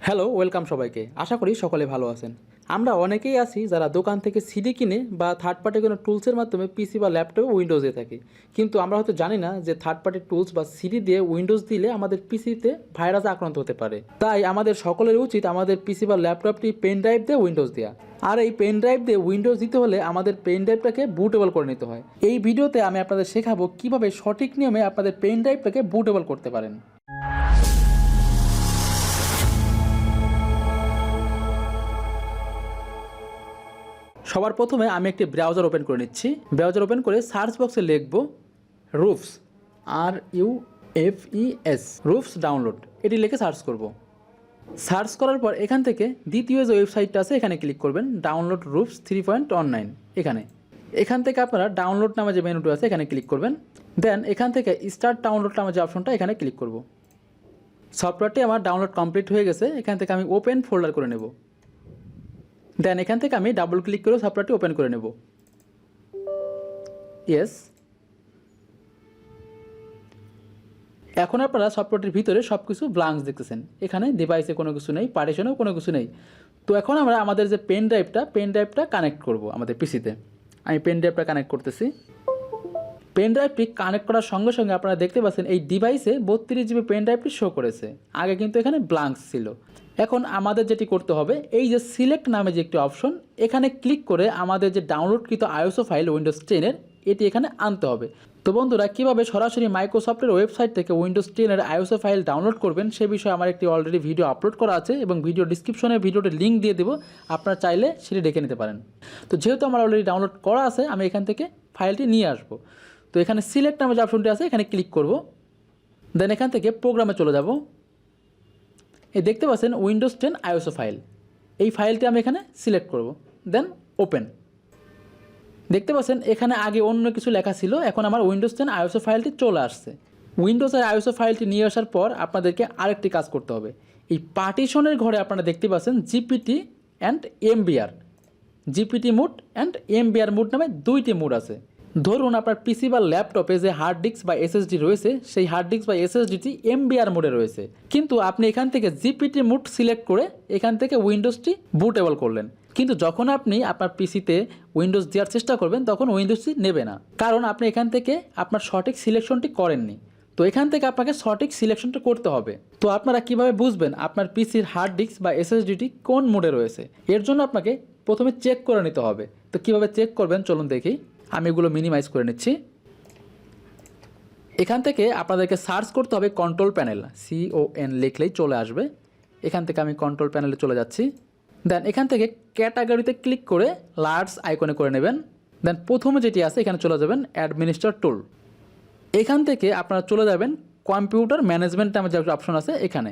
Hello, welcome সবাইকে। আশা করি সকলে ভালো আছেন। আমরা অনেকেই আছি যারা দোকান থেকে সিডি কিনে বা থার্ড পার্টি কোনো টুলসের মাধ্যমে পিসি বা ল্যাপটপে উইন্ডোজ দিয়ে থাকি, কিন্তু আমরা হয়তো জানি না যে থার্ড পার্টি টুলস বা সিডি দিয়ে উইন্ডোজ দিলে আমাদের পিসিতে ভাইরাসে আক্রান্ত হতে পারে। তাই আমাদের সকলের উচিত আমাদের পিসি বা ল্যাপটপটি পেন ড্রাইভ দিয়ে উইন্ডোজ দেওয়া। আর এই পেন ড্রাইভ দিয়ে উইন্ডোজ দিতে হলে আমাদের পেন ড্রাইভটাকে বুটেবল করে নিতে হয়। এই ভিডিওতে আমি আপনাদের শেখাবো কীভাবে সঠিক নিয়মে আপনাদের পেন ড্রাইভটাকে বুটেবল করতে পারেন। সবার প্রথমে আমি একটি ব্রাউজার ওপেন করে নিচ্ছি। ব্রাউজার ওপেন করে সার্চ বক্সে লিখব রুফস, RUFES, রুফস ডাউনলোড, এটি লিখে সার্চ করব। সার্চ করার পর এখান থেকে দ্বিতীয় যে ওয়েবসাইটটা আছে এখানে ক্লিক করবেন, ডাউনলোড রুফস 3.19। এখান থেকে আপনারা ডাউনলোড নামে যে মেনুটি আছে এখানে ক্লিক করবেন। দেন এখান থেকে স্টার্ট ডাউনলোড নামে যে অপশনটা এখানে ক্লিক করব। সফটওয়্যারটি আমার ডাউনলোড কমপ্লিট হয়ে গেছে। এখান থেকে আমি ওপেন ফোল্ডার করে নেব। দেন এখান থেকে আমি ডাবল ক্লিক করে সফটওয়্যারটি ওপেন করে নেব। ইয়েস। এখন আপনারা সফটওয়্যারটির ভিতরে সব কিছু ব্ল্যাঙ্কস দেখতেছেন। এখানে ডিভাইসে কোনো কিছু নেই, পার্টিশনেও কোনো কিছু নেই। তো এখন আমরা আমাদের যে পেন ড্রাইভটা কানেক্ট করব আমাদের পিসিতে। আমি পেন ড্রাইভটা কানেক্ট করতেছি। পেন ড্রাইভটি কানেক্ট করার সঙ্গে সঙ্গে আপনারা দেখতে পাচ্ছেন এই ডিভাইসে 32 জিবি পেন ড্রাইভটি শো করেছে। আগে কিন্তু এখানে ব্ল্যাঙ্কস ছিল। এখন আমাদের যেটি করতে হবে, এই যে সিলেক্ট নামে যে একটি অপশন, এখানে ক্লিক করে আমাদের যে ডাউনলোডকৃত আইএসও ফাইল উইন্ডোজ 10-এর এটি এখানে আনতে হবে। তো বন্ধুরা, কীভাবে সরাসরি মাইক্রোসফটের ওয়েবসাইট থেকে উইন্ডোজ 10-এর আইএসও ফাইল ডাউনলোড করবেন সে বিষয়ে আমার একটি অলরেডি ভিডিও আপলোড করা আছে এবং ভিডিও ডিসক্রিপশনে ভিডিওটির লিঙ্ক দিয়ে দেবো, আপনারা চাইলে সেটি দেখে নিতে পারেন। তো যেহেতু আমার অলরেডি ডাউনলোড করা আছে, আমি এখান থেকে ফাইলটি নিয়ে আসবো। তো এখানে সিলেক্ট নামে যে অপশনটি আছে এখানে ক্লিক করব। দেন এখান থেকে প্রোগ্রামে চলে যাব। এই দেখতে পাচ্ছেন উইন্ডোজ 10 আইএসও ফাইল, এই ফাইলটি আমি এখানে সিলেক্ট করব। Then open. দেখতে পাচ্ছেন এখানে আগে অন্য কিছু লেখা ছিল, এখন আমার উইন্ডোজ 10 আইএসও ফাইলটি চলে আসছে। উইন্ডোজের আইএসও ফাইলটি নিয়ে আসার পর আপনাদেরকে আরেকটি কাজ করতে হবে। এই পার্টিশনের ঘরে আপনারা দেখতে পাচ্ছেন GPT and MBR, GPT mode and MBR mode নামে দুইটি মুড আছে। ধরুন আপনার পিসি বা ল্যাপটপে যে হার্ড ডিস্ক বা এসএসডি রয়েছে, সেই হার্ড ডিস্ক বা এসএসডিটি এমবিআর মোডে রয়েছে, কিন্তু আপনি এখান থেকে জিপিটি মুড সিলেক্ট করে এখান থেকে উইন্ডোজটি বুটেবল করলেন। কিন্তু যখন আপনি আপনার পিসিতে উইন্ডোজ দেওয়ার চেষ্টা করবেন তখন উইন্ডোজটি নেবে না, কারণ আপনি এখান থেকে আপনার সঠিক সিলেকশনটি করেননি। তো এখান থেকে আপনাকে সঠিক সিলেকশনটা করতে হবে। তো আপনারা কিভাবে বুঝবেন আপনার পিসির হার্ড ডিস্ক বা এসএসডিটি কোন মোডে রয়েছে? এর জন্য আপনাকে প্রথমে চেক করে নিতে হবে। তো কিভাবে চেক করবেন চলুন দেখি। আমি এগুলো মিনিমাইজ করে নিচ্ছি। এখান থেকে আপনাদেরকে সার্চ করতে হবে কন্ট্রোল প্যানেল, CON লিখলেই চলে আসবে। এখান থেকে আমি কন্ট্রোল প্যানেলে চলে যাচ্ছি। দেন এখান থেকে ক্যাটাগরিতে ক্লিক করে লার্জ আইকনে করে নেবেন। দেন প্রথমে যেটি আছে এখানে চলে যাবেন অ্যাডমিনিস্ট্রেটর টুল। এখান থেকে আপনারা চলে যাবেন কম্পিউটার ম্যানেজমেন্ট নামে যে অপশন আছে এখানে।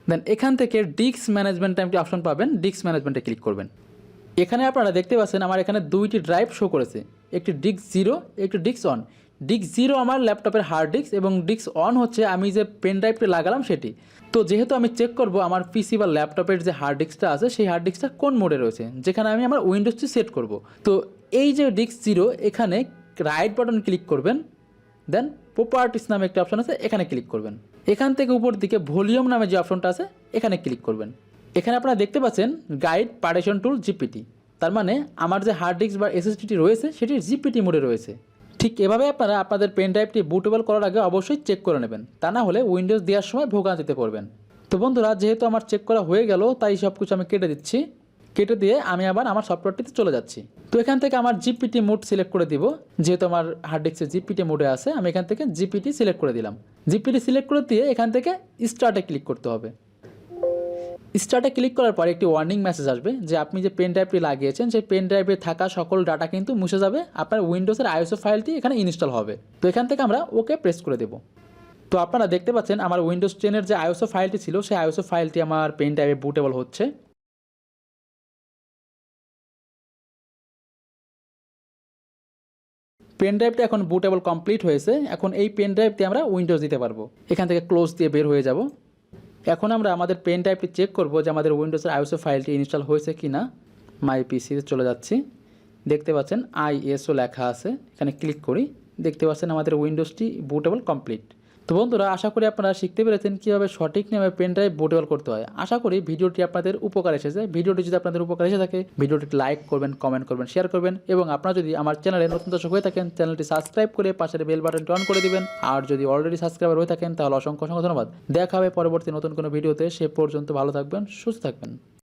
দেন এখান থেকে ডিস্ক ম্যানেজমেন্ট নামে একটি অপশন পাবেন, ডিস্ক ম্যানেজমেন্টে ক্লিক করবেন। এখানে আপনারা দেখতে পাচ্ছেন আমার এখানে দুইটি ড্রাইভ শো করেছে, একটি ডিস্ক 0, একটি ডিস্ক অন। ডিস্ক 0 আমার ল্যাপটপের হার্ড ডিস্ক এবং ডিস্ক অন হচ্ছে আমি যে পেন ড্রাইভটি লাগালাম সেটি। তো যেহেতু আমি চেক করব আমার পিসি বা ল্যাপটপের যে হার্ড ডিস্কটা আছে সেই হার্ড ডিস্কটা কোন মোডে রয়েছে, যেখানে আমি আমার উইন্ডোজটি সেট করব। তো এই যে ডিস্ক 0 এখানে রাইট বাটন ক্লিক করবেন। দেন প্রপার্টিস নামে একটি অপশন আছে এখানে ক্লিক করবেন। এখান থেকে উপর দিকে ভলিউম নামে যে অপশনটা আছে এখানে ক্লিক করবেন। এখানে আপনারা দেখতে পাচ্ছেন গাইড পার্টিশন টুল জিপিটি, তার মানে আমার যে হার্ড ডিস্ক বা এসএসডিটি রয়েছে সেটি জিপিটি মোডে রয়েছে। ঠিক এভাবে আপনারা আপনাদের পেন ড্রাইভটি বুটেবল করার আগে অবশ্যই চেক করে নেবেন, তা না হলে উইন্ডোজ দেওয়ার সময় ভোগান্তিতে পড়বেন। তো বন্ধুরা, যেহেতু আমার চেক করা হয়ে গেল তাই সব কিছু আমি কেটে দিচ্ছি। কেটে দিয়ে আমি আবার আমার সফটওয়্যারটিতে চলে যাচ্ছি। তো এখান থেকে আমার জিপিটি মোড সিলেক্ট করে দিব। যেহেতু আমার হার্ড ডিস্কে জিপিটি মোডে আছে আমি এখান থেকে জিপিটি সিলেক্ট করে দিলাম। জিপিটি সিলেক্ট করে দিয়ে এখান থেকে স্টার্টে ক্লিক করতে হবে। স্টার্টে ক্লিক করার পর একটি ওয়ার্নিং মেসেজ আসবে যে আপনি যে পেন ড্রাইভটি লাগিয়েছেন সেই পেন ড্রাইভে থাকা সকল ডাটা কিন্তু মুছে যাবে, আপনার উইন্ডোজের আইএসও ফাইলটি এখানে ইনস্টল হবে। তো এখান থেকে আমরা ওকে প্রেস করে দেব। তো আপনারা দেখতে পাচ্ছেন আমার উইন্ডোজ 10-এর যে আইএসও ফাইলটি ছিল সেই আইএসও ফাইলটি আমার পেন ড্রাইভে বুটেবল হচ্ছে। পেন ড্রাইভটা এখন বুটেবল কমপ্লিট হয়েছে। এখন এই পেন ড্রাইভটি আমরা উইন্ডোজ দিতে পারবো। এখান থেকে ক্লোজ দিয়ে বের হয়ে যাব। এখন আমরা আমাদের পেন ড্রাইভটি চেক করব যে আমাদের উইন্ডোজের আইএসও ফাইলটি ইনস্টল হয়েছে কি না। মাই পিসিতে চলে যাচ্ছি। দেখতে পাচ্ছেন ISO লেখা আছে, এখানে ক্লিক করি। দেখতে পাচ্ছেন আমাদের উইন্ডোজটি বুটেবল কমপ্লিট। তো বন্ধুরা, আশা করি আপনারা শিখতে পেরেছেন কীভাবে সঠিক নিয়মে পেন ড্রাইভ বুটেবল করতে হয়। আশা করি ভিডিওটি আপনাদের উপকার এসেছে। ভিডিওটি যদি আপনাদের উপকার এসে থাকে, ভিডিওটি লাইক করবেন, কমেন্ট করবেন, শেয়ার করবেন এবং আপনারা যদি আমার চ্যানেলে নতুন দর্শক হয়ে থাকেন, চ্যানেলটি সাবস্ক্রাইব করে পাশের বেল বাটনটি অন করে দিবেন। আর যদি অলরেডি সাবস্ক্রাইবার হয়ে থাকেন তাহলে অসংখ্য অসংখ্য ধন্যবাদ। দেখা হবে পরবর্তী নতুন কোনো ভিডিওতে। সে পর্যন্ত ভালো থাকবেন, সুস্থ থাকবেন।